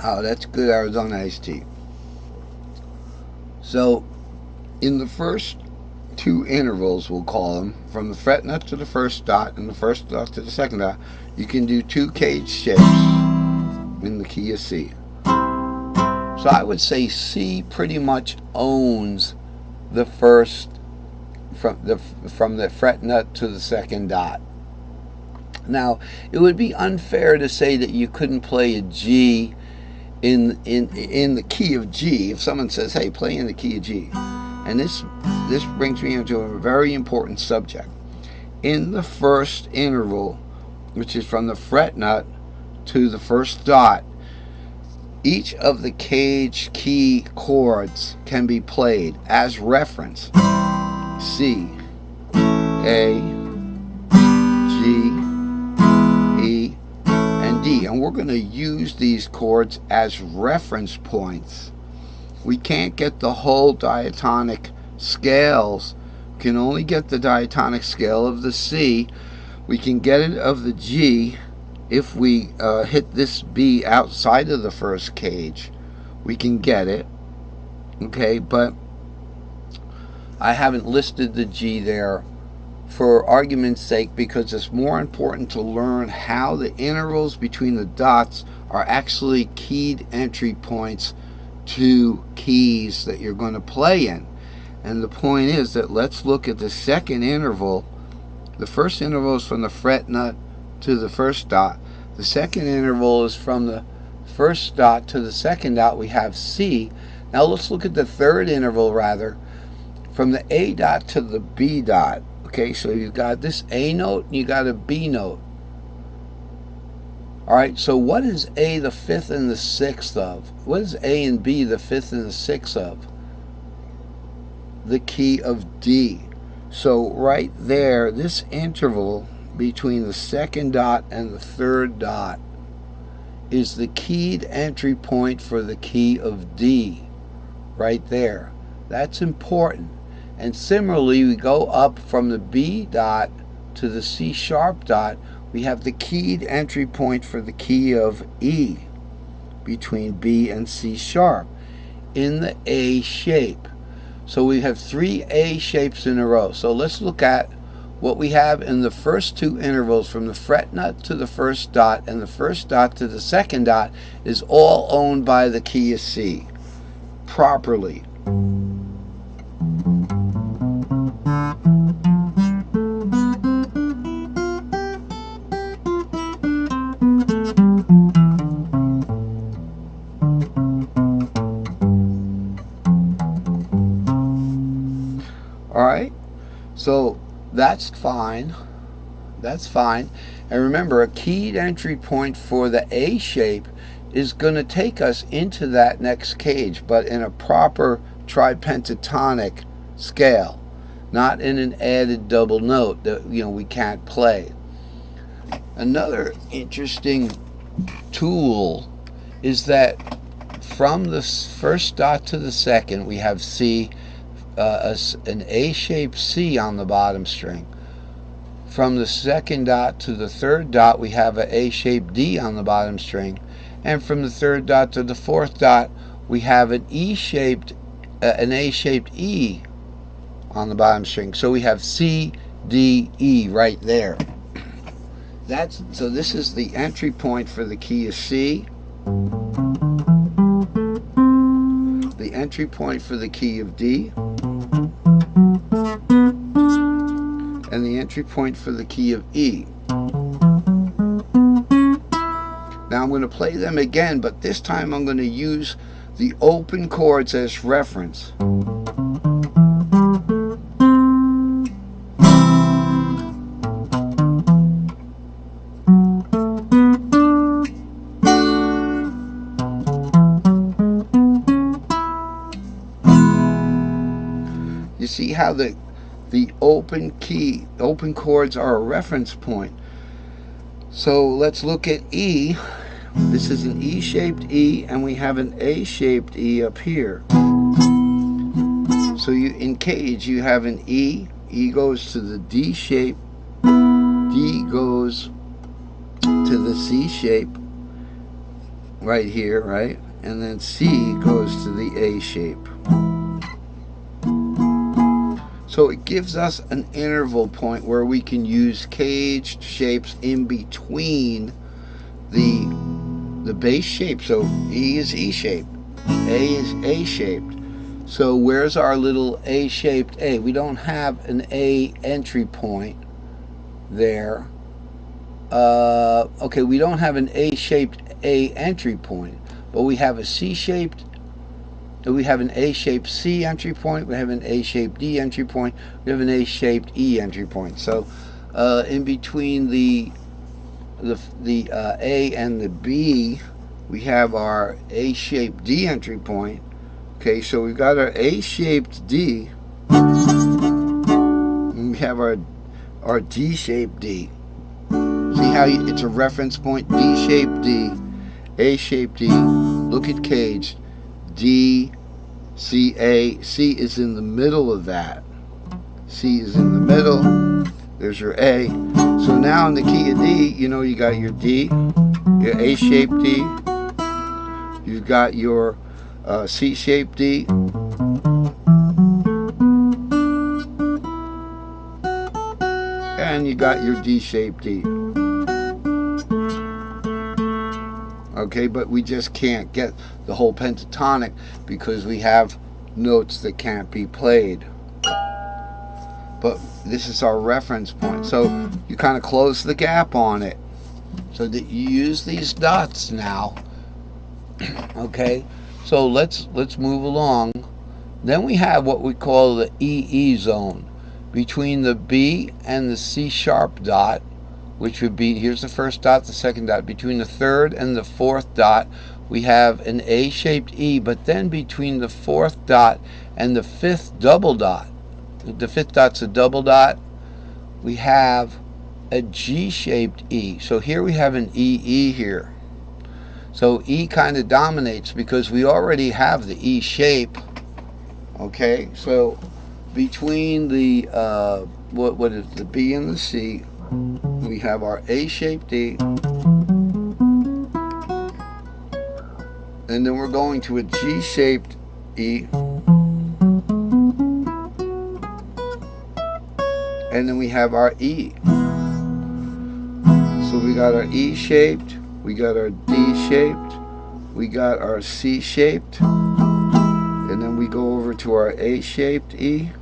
Oh, that's good Arizona iced tea. So, in the first two intervals, we'll call them, from the fretnut to the first dot and the first dot to the second dot, you can do two cage shapes in the key of C. So I would say C pretty much owns the first, from the fretnut to the second dot. Now, it would be unfair to say that you couldn't play a G in the key of G. If someone says, "Hey, play in the key of G," and this brings me into a very important subject. In the first interval, which is from the fretnut to the first dot, each of the cage key chords can be played as reference: C, A, G, E, and D. And we're going to use these chords as reference points. We can't get the whole diatonic scales. We can only get the diatonic scale of the C. We can get it of the G if we hit this B outside of the first cage. We can get it, okay, but I haven't listed the G there for argument's sake, because it's more important to learn how the intervals between the dots are actually keyed entry points to keys that you're going to play in. And the point is that let's look at the second interval. The first interval is from the fretnut to the first dot. The second interval is from the first dot to the second dot. We have C. Now let's look at the third interval, rather, from the A dot to the B dot. Okay, so you've got this A note and you got a B note. Alright, so what is A the fifth and the sixth of? What is A and B the fifth and the sixth of? The key of D. So right there, this interval between the second dot and the third dot is the keyed entry point for the key of D. Right there. That's important. And similarly, we go up from the B dot to the C sharp dot. We have the keyed entry point for the key of E between B and C sharp in the A shape. So we have three A shapes in a row. So let's look at what we have in the first two intervals from the fretnut to the first dot and the first dot to the second dot is all owned by the key of C properly. Alright, so that's fine. That's fine. And remember, a keyed entry point for the A shape is going to take us into that next cage, but in a proper tripentatonic scale, not in an added double note that we can't play. Another interesting tool is that from the first dot to the second we have C, an A-shaped C on the bottom string. From the second dot to the third dot we have an A-shaped D on the bottom string, and from the third dot to the fourth dot we have an A-shaped E on the bottom string. So we have C, D, E right there. So this is the entry point for the key of C, the entry point for the key of D, and the entry point for the key of E. Now I'm going to play them again, but this time I'm going to use the open chords as reference. You see how the open chords are a reference point. So let's look at E. This is an E-shaped E, and we have an A-shaped E up here. So in cage you have an E. E goes to the D shape. D goes to the C shape. right here, right? And then C goes to the A shape. So it gives us an interval point where we can use caged shapes in between the base shape. So E is E shaped, A is A shaped. So where's our little A shaped A? We don't have an A entry point there. Okay, we don't have an A shaped A entry point, but we have a C shaped. We have an A-shaped C entry point. We have an A-shaped D entry point. We have an A-shaped E entry point. So, in between the A and the B, we have our A-shaped D entry point. Okay, so we've got our A-shaped D, and we have our D-shaped D. See how it's a reference point? D-shaped D, A-shaped D. Look at cage. D, C, A. C is in the middle of that. C is in the middle. There's your A. So now in the key of D, you know, you got your D, your A-shaped D. You've got your C-shaped D. And you got your D-shaped D. Okay, but we just can't get the whole pentatonic because we have notes that can't be played. But this is our reference point. So you kind of close the gap on it. So that you use these dots now. Okay, so let's move along. Then we have what we call the EE zone between the B and the C sharp dot, which would be, here's the first dot, the second dot. Between the third and the fourth dot, we have an A-shaped E, but then between the fourth dot and the fifth double dot, the fifth dot's a double dot, we have a G-shaped E. So here we have an EE here. So E kind of dominates because we already have the E shape. Okay, so between the what is the B and the C, we have our A-shaped E, and then we're going to a G-shaped E, and then we have our E. So we got our E-shaped, we got our D-shaped, we got our C-shaped, and then we go over to our A-shaped E.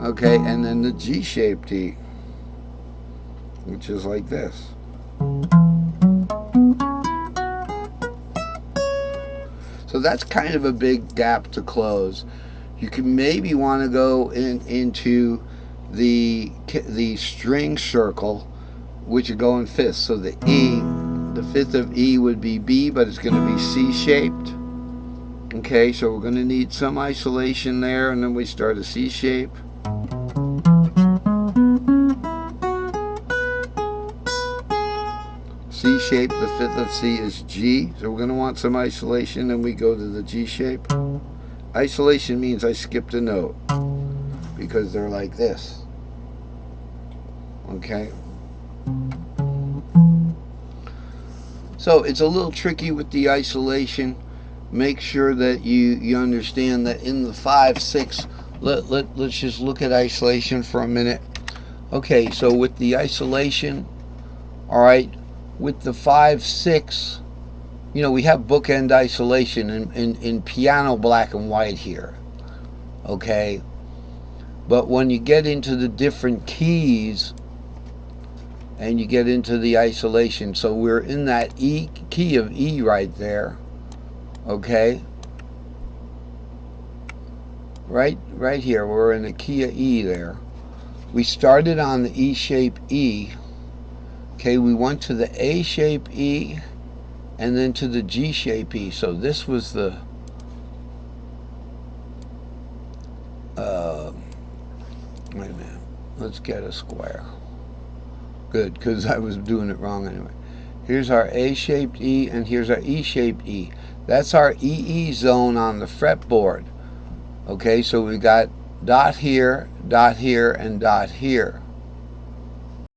Okay, and then the G-shaped E, which is like this. So that's kind of a big gap to close. You can maybe want to go into the string circle, which would go in fifths. So the E, the fifth of E would be B, but it's going to be C-shaped. Okay, so we're going to need some isolation there, and then we start a C shape. C shape, the fifth of C is G, so we're going to want some isolation, and we go to the G shape. Isolation means I skipped a note because they're like this. Okay. So it's a little tricky with the isolation. Make sure that you understand that in the 5/6, let's just look at isolation for a minute. Okay, so with the isolation, all right, with the 5/6, you know, we have bookend isolation in piano black and white here. Okay, but when you get into the different keys and you get into the isolation, so we're in that E key of E right there. Okay, right here, we're in the key of E there. We started on the E shape E. Okay, we went to the A shape E and then to the G shape E. So this was the wait a minute, let's get a square. Good, because I was doing it wrong anyway. Here's our A-shaped E, and here's our E-shaped E. That's our EE zone on the fretboard. Okay, so we got dot here, and dot here.